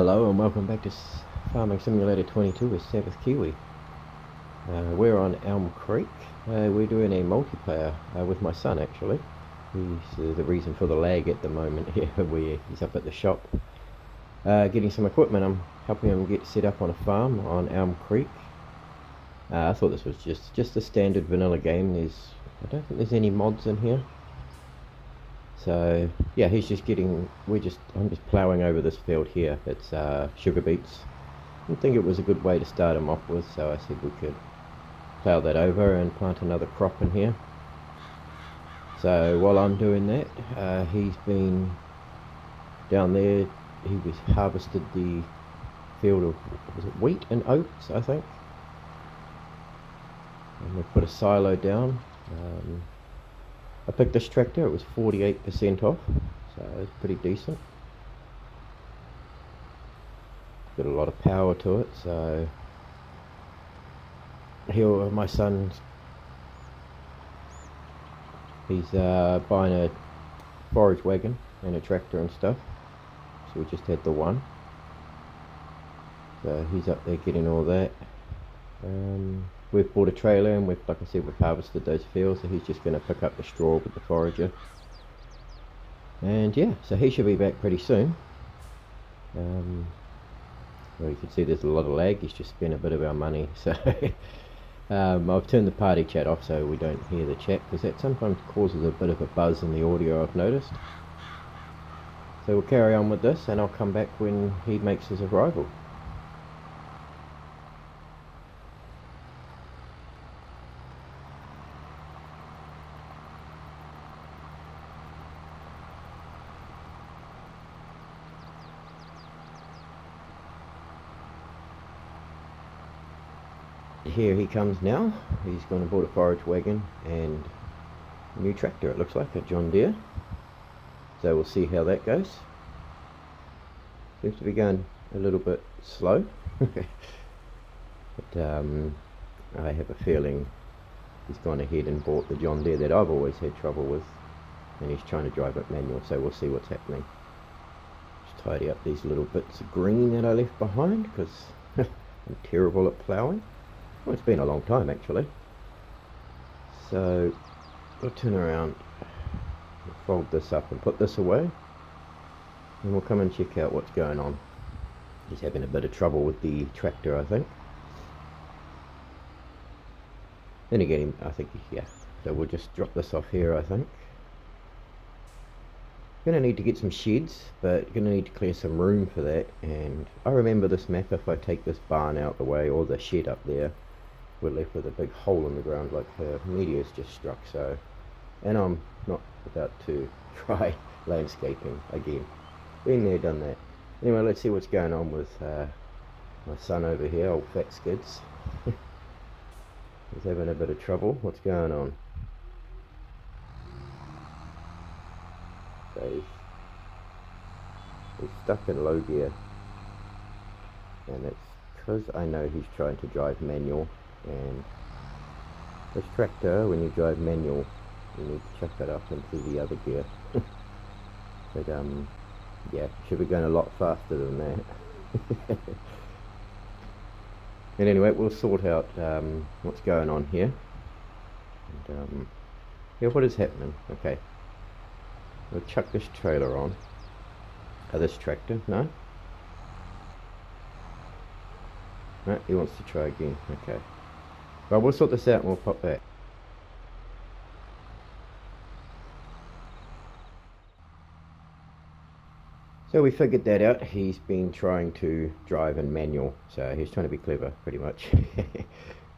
Hello and welcome back to Farming Simulator 22 with Sabbath Kiwi. We're on Elm Creek. We're doing a multiplayer with my son actually. He's the reason for the lag at the moment here. He's up at the shop getting some equipment. I'm helping him get set up on a farm on Elm Creek. I thought this was just a standard vanilla game. I don't think there's any mods in here. So yeah, I'm just ploughing over this field here. It's sugar beets. I think it was a good way to start them off with, so I said we could plough that over and plant another crop in here. So while I'm doing that, he's been down there. He was harvested the field of, was it wheat and oats, I think. And we put a silo down. I picked this tractor. It was 48% off, so it's pretty decent. Got a lot of power to it, so my son, he's buying a forage wagon and a tractor and stuff, so we just had the one. So he's up there getting all that. We've bought a trailer and like I said, we've harvested those fields, so he's just going to pick up the straw with the forager. And yeah, so he should be back pretty soon. Well, you can see there's a lot of lag. He's just spent a bit of our money, so I've turned the party chat off so we don't hear the chat, because that sometimes causes a bit of a buzz in the audio, I've noticed. So we'll carry on with this and I'll come back when he makes his arrival. Here he comes now. He's going to board a forage wagon and a new tractor, it looks like, a John Deere. So we'll see how that goes. Seems to be going a little bit slow. But I have a feeling he's gone ahead and bought the John Deere that I've always had trouble with, and he's trying to drive it manual, so we'll see what's happening. Just tidy up these little bits of green that I left behind, because I'm terrible at ploughing. Well, it's been a long time actually. So we'll turn around, we'll fold this up and put this away, and we'll come and check out what's going on. He's having a bit of trouble with the tractor, I think. Then again, I think, yeah. So we'll just drop this off here, I think. Going to need to get some sheds, but going to need to clear some room for that. And I remember this map, if I take this barn out the way, or the shed up there, we're left with a big hole in the ground like a meteor's just struck. So, and I'm not about to try landscaping again. Been there, done that. Anyway, let's see what's going on with my son over here, old fat skids. He's having a bit of trouble. What's going on? So he's stuck in low gear, and it's because I know he's trying to drive manual, and this tractor, when you drive manual, you need to chuck it up into the other gear. But yeah, should be going a lot faster than that. And anyway, we'll sort out what's going on here. And yeah, what is happening? Okay, we'll chuck this trailer on. This tractor, no? Right, he wants to try again. Okay. Well, we'll sort this out and we'll pop back. So we figured that out. He's been trying to drive in manual, so he's trying to be clever, pretty much.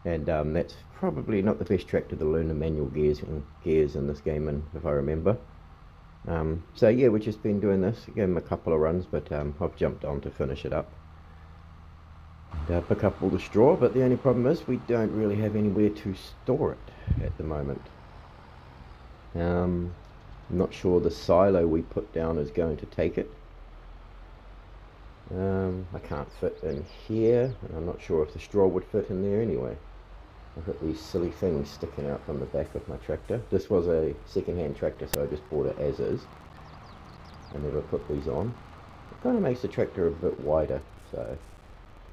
And that's probably not the best tractor to learn the manual gears in this game, and if I remember. So yeah, we've just been doing this. Gave him a couple of runs, but I've jumped on to finish it up. And, pick up all the straw, but the only problem is we don't really have anywhere to store it at the moment. I'm not sure the silo we put down is going to take it. I can't fit in here, and I'm not sure if the straw would fit in there anyway. I've got these silly things sticking out from the back of my tractor. This was a second-hand tractor, so I just bought it as is. I never put these on. Kind of makes the tractor a bit wider, so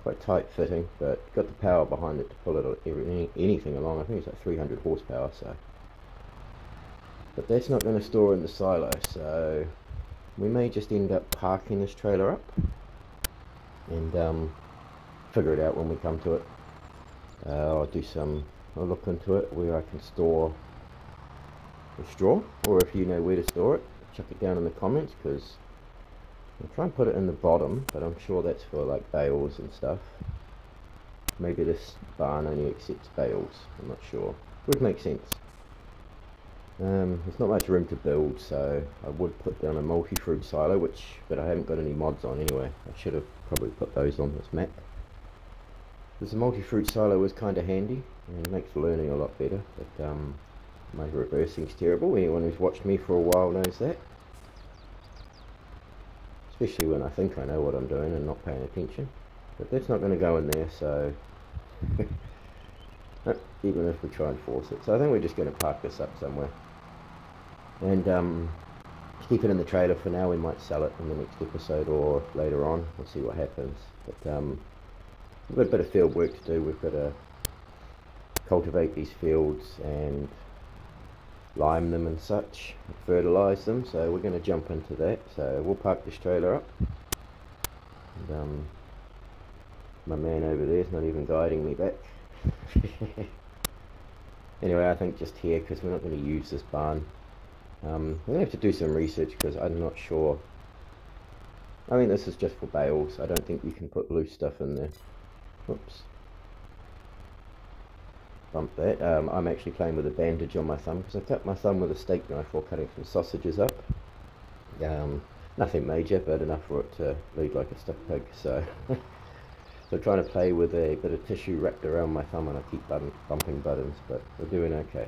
quite tight fitting, but got the power behind it to pull it anything along. I think it's like 300 horsepower, so. But that's not going to store in the silo, so we may just end up parking this trailer up and figure it out when we come to it. I'll look into it where I can store the straw, or if you know where to store it, chuck it down in the comments, because I'll try and put it in the bottom, but I'm sure that's for like bales and stuff. Maybe this barn only accepts bales, I'm not sure. Would make sense. There's not much room to build, so I would put down a multi-fruit silo, but I haven't got any mods on anyway. I should have probably put those on this map. Because the multi-fruit silo is kind of handy and makes learning a lot better, but my reversing's terrible. Anyone who's watched me for a while knows that. Especially when I think I know what I'm doing and not paying attention. But that's not going to go in there, so even if we try and force it. So I think we're just going to park this up somewhere and keep it in the trailer for now. We might sell it in the next episode or later on. We'll see what happens. But we've got a bit of field work to do. We've got to cultivate these fields and lime them and such, fertilise them, so we're going to jump into that. So we'll park this trailer up, and my man over there is not even guiding me back. Anyway, I think just here, because we're not going to use this barn. We're going to have to do some research, because I'm not sure. I think this is just for bales. I don't think you can put loose stuff in there. Whoops. Bump that. I'm actually playing with a bandage on my thumb, because I cut my thumb with a steak knife while cutting some sausages up. Nothing major, but enough for it to bleed like a stuck pig, so... So trying to play with a bit of tissue wrapped around my thumb, and I keep bumping buttons, but we're doing okay.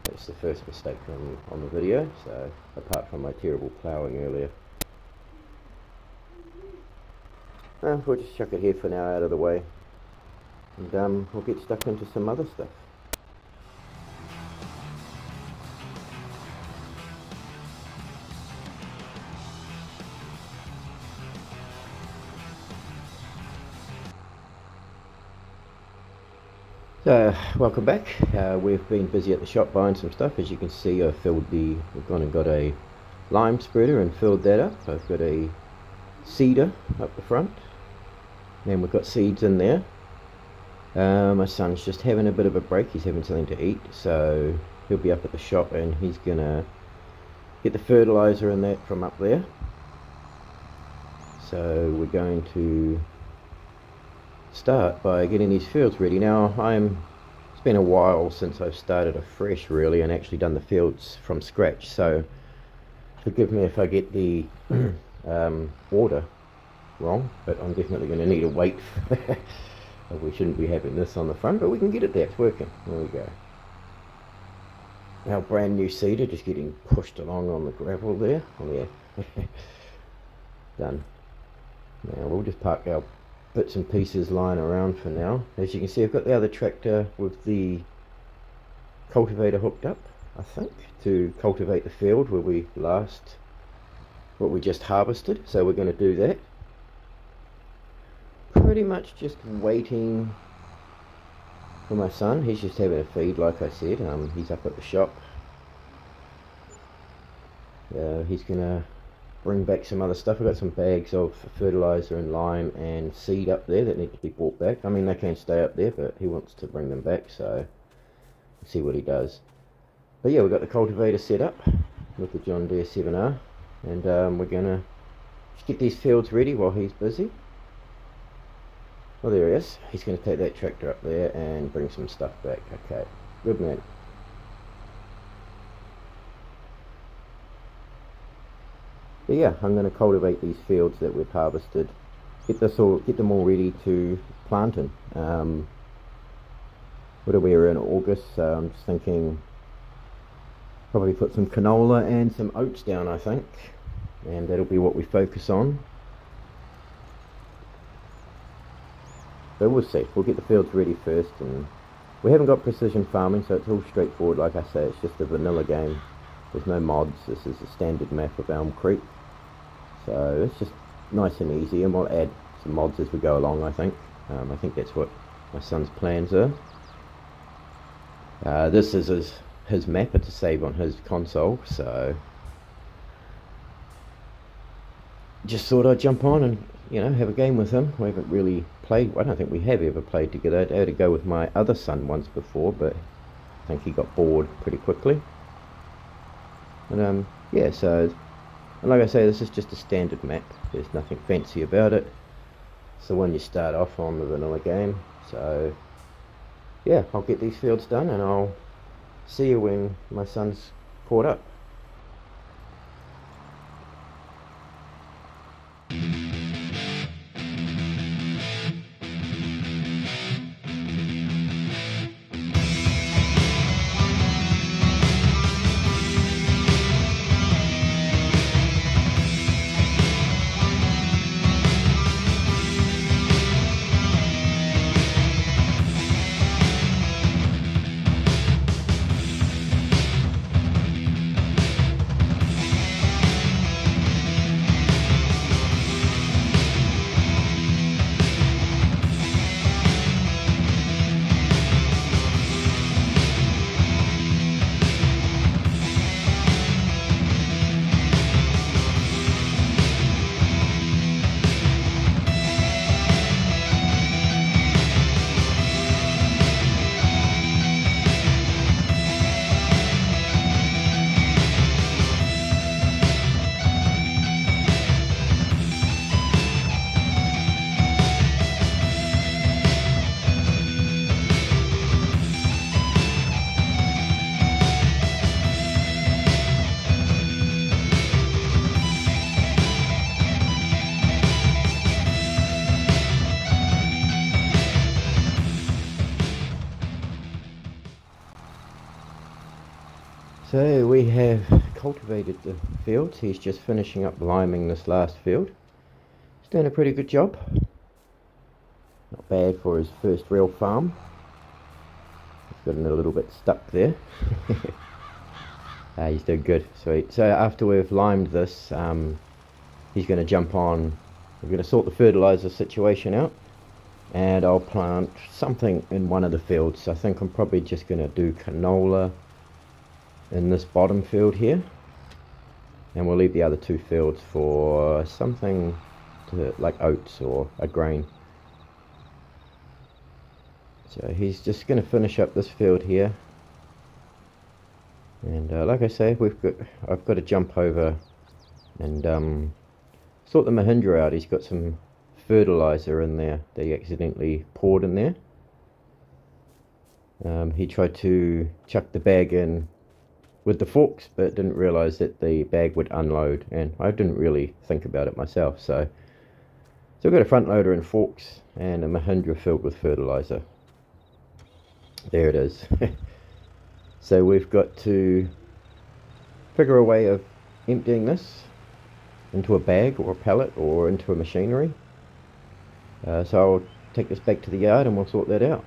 That's the first mistake on the video, so apart from my terrible ploughing earlier. We'll just chuck it here for now, out of the way, and we'll get stuck into some other stuff. Welcome back. We've been busy at the shop buying some stuff. As you can see, we've gone and got a lime spreader and filled that up. I've got a seeder up the front, and we've got seeds in there. My son's just having a bit of a break. He's having something to eat, so he'll be up at the shop, and he's gonna get the fertilizer in that from up there. So we're going to start by getting these fields ready. Now it's been a while since I've started afresh really and actually done the fields from scratch, so forgive me if I get the order wrong, but I'm definitely going to need a weight. We shouldn't be having this on the front, but we can get it there. It's working. There we go. Our brand new seeder just getting pushed along on the gravel there. Oh yeah. Done. Now we'll just park our bits and pieces lying around for now. As you can see, I've got the other tractor with the cultivator hooked up, I think, to cultivate the field where what we just harvested. So we're going to do that. Pretty much just waiting for my son. He's just having a feed, like I said. He's up at the shop. He's gonna bring back some other stuff. I've got some bags of fertilizer and lime and seed up there that need to be brought back. I mean, they can stay up there, but he wants to bring them back, so we'll see what he does. But yeah, we've got the cultivator set up with the John Deere 7R, and we're gonna just get these fields ready while he's busy. Well, there he is. He's going to take that tractor up there and bring some stuff back. Okay, good man. But yeah, I'm going to cultivate these fields that we've harvested, get them all ready to plant in. What are we in August? So I'm just thinking probably put some canola and some oats down, I think, and that'll be what we focus on. So we'll see. We'll get the fields ready first, and we haven't got precision farming, so it's all straightforward. Like I say, it's just a vanilla game. There's no mods. This is a standard map of Elm Creek. So let's just nice and easy, and we'll add some mods as we go along, I think. I think that's what my son's plans are. This is his mapper to save on his console, so just thought I'd jump on and, you know, have a game with him. We haven't really played, I don't think we have ever played together. I had to go with my other son once before, but I think he got bored pretty quickly. And yeah, so, and like I say, this is just a standard map. There's nothing fancy about it. It's the one you start off on the vanilla game. So yeah, I'll get these fields done and I'll see you when my son's caught up. So we have cultivated the fields. He's just finishing up liming this last field. He's doing a pretty good job. Not bad for his first real farm. He's gotten a little bit stuck there. He's doing good, sweet. So after we've limed this, he's going to jump on. We're going to sort the fertilizer situation out, and I'll plant something in one of the fields. I think I'm probably just going to do canola in this bottom field here, and we'll leave the other two fields for something like oats or a grain. So he's just going to finish up this field here, and like I say, I've got to jump over and sort the Mahindra out. He's got some fertilizer in there that he accidentally poured in there. He tried to chuck the bag in with the forks, but didn't realize that the bag would unload, and I didn't really think about it myself. So I've got a front loader and forks and a Mahindra filled with fertilizer. There it is. So we've got to figure a way of emptying this into a bag or a pallet or into a machinery. So I'll take this back to the yard and we'll sort that out.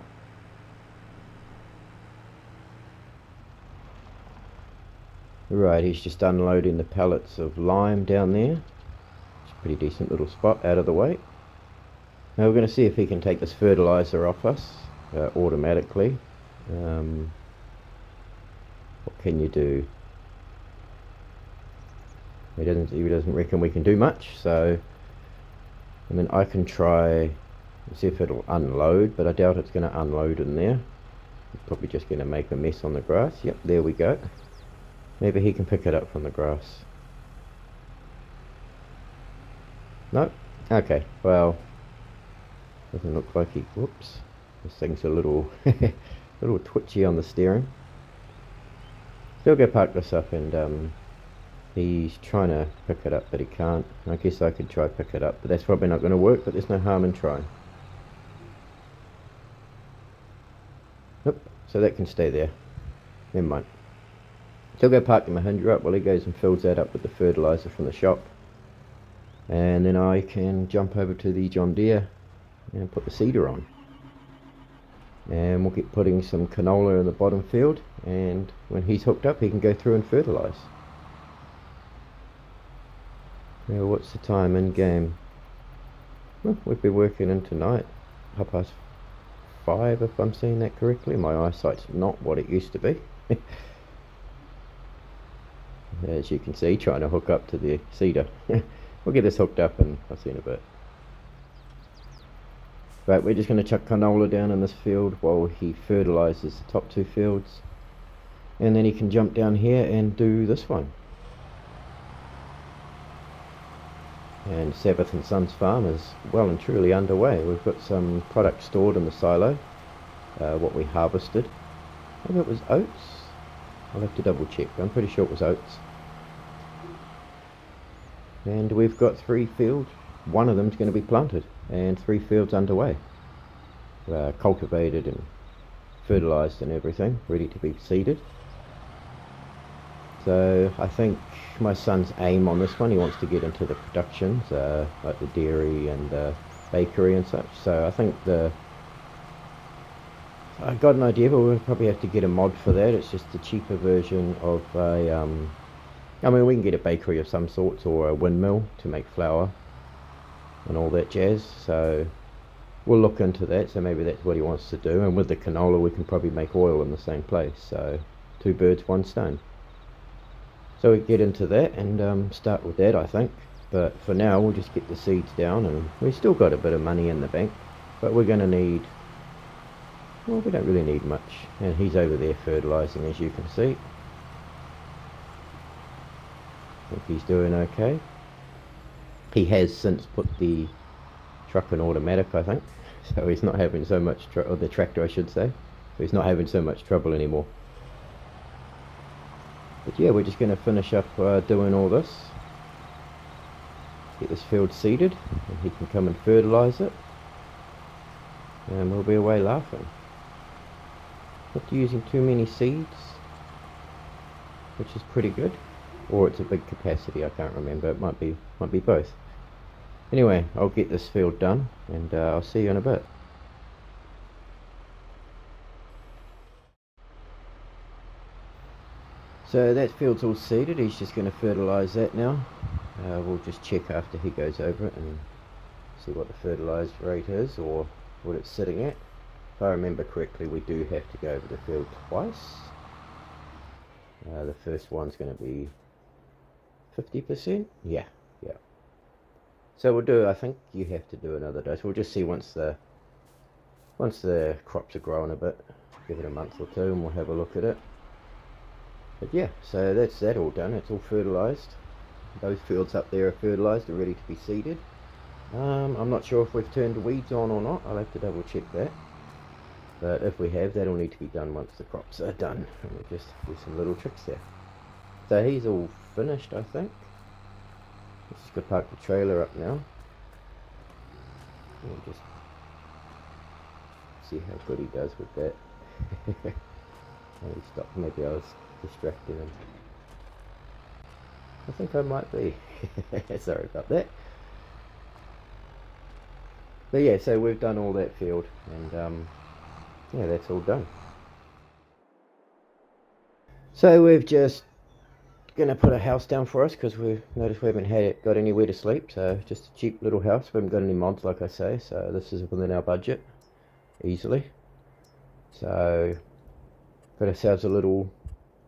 Right, he's just unloading the pallets of lime down there. It's a pretty decent little spot out of the way. Now we're going to see if he can take this fertilizer off us automatically. What can you do? He doesn't reckon we can do much, so I mean, I can try and see if it'll unload, but I doubt it's going to unload in there. It's probably just going to make a mess on the grass. Yep, there we go. Maybe he can pick it up from the grass. No? Okay, well, doesn't look like he, whoops, this thing's a little, little twitchy on the steering. Still go park this up, and he's trying to pick it up, but he can't. I guess I could try pick it up, but that's probably not going to work, but there's no harm in trying. Nope, so that can stay there. Never mind. Still go park the Mahindra up while he goes and fills that up with the fertilizer from the shop. And then I can jump over to the John Deere and put the seeder on. And we'll get putting some canola in the bottom field, and when he's hooked up he can go through and fertilize. Now what's the time in game? Well, we've been working in tonight, 5:30 if I'm saying that correctly. My eyesight's not what it used to be. As you can see, trying to hook up to the cedar. We'll get this hooked up and I'll see in a bit. But we're just going to chuck canola down in this field while he fertilises the top two fields. And then he can jump down here and do this one. And Sabbath and Sons farm is well and truly underway. We've got some product stored in the silo, what we harvested. Maybe it was oats? I'll have to double check, but I'm pretty sure it was oats. And we've got 3 fields, one of them's going to be planted, and 3 fields underway. Cultivated and fertilised and everything, ready to be seeded. So I think my son's aim on this one, he wants to get into the productions, like the dairy and bakery and such. So I think I got an idea, but we'll probably have to get a mod for that. It's just the cheaper version of a, I mean, we can get a bakery of some sorts or a windmill to make flour and all that jazz. So we'll look into that. So maybe that's what he wants to do. And with the canola, we can probably make oil in the same place. So 2 birds, 1 stone. So we get into that and start with that, I think. But for now, we'll just get the seeds down, and we've still got a bit of money in the bank. But we're going to need, well, we don't really need much. And he's over there fertilising, as you can see. I think he's doing okay. He has since put the truck in automatic, I think. So he's not having so much or the tractor, I should say. So he's not having so much trouble anymore. But yeah, we're just going to finish up doing all this. Get this field seeded, and he can come and fertilise it. And we'll be away laughing. Not using too many seeds, which is pretty good. Or it's a big capacity, I can't remember. It might be both. Anyway, I'll get this field done, and I'll see you in a bit. So that field's all seeded. He's just going to fertilise that now. We'll just check after he goes over it and see what the fertilised rate is or what it's sitting at. If I remember correctly, we do have to go over the field twice. The first one's going to be 50%. Yeah. So we'll do. I think you have to do another dose. We'll just see once the crops are growing a bit. Give it a month or 2, and we'll have a look at it. But yeah, so that's that all done. It's all fertilised. Those fields up there are fertilised and ready to be seeded. I'm not sure if we've turned weeds on or not. I'll have to double check that. But if we have, that'll need to be done once the crops are done. And we'll just do some little tricks there. So he's all finished, I think. Let's just go park the trailer up now. We'll just see how good he does with that. Maybe stop. Maybe I was distracting him. I think I might be. Sorry about that. But yeah, so we've done all that field, and yeah, that's all done. So we've just gonna put a house down for us because we noticed we haven't got anywhere to sleep. So just a cheap little house. We haven't got any mods, like I say. So this is within our budget, easily. So got ourselves a little,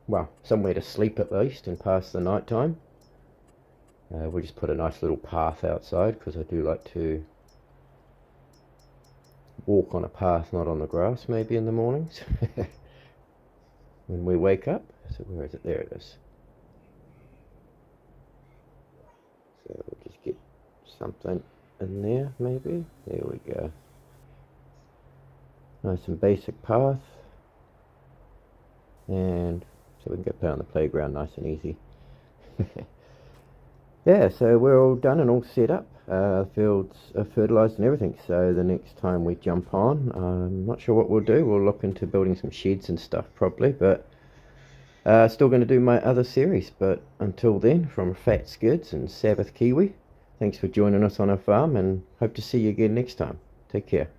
well, somewhere to sleep at least and pass the night time. We'll just put a nice little path outside because I do like to walk on a path, not on the grass, maybe in the mornings when we wake up. So where is it? There it is. So we'll just get something in there, maybe. There we go. Nice and basic path. And so we can go play on the playground nice and easy. Yeah, so we're all done and all set up. Fields are fertilised and everything. So the next time we jump on, I'm not sure what we'll do. We'll look into building some sheds and stuff probably. But still going to do my other series. But until then, from Fat Skids and Sabbath Kiwi, thanks for joining us on our farm, and hope to see you again next time. Take care.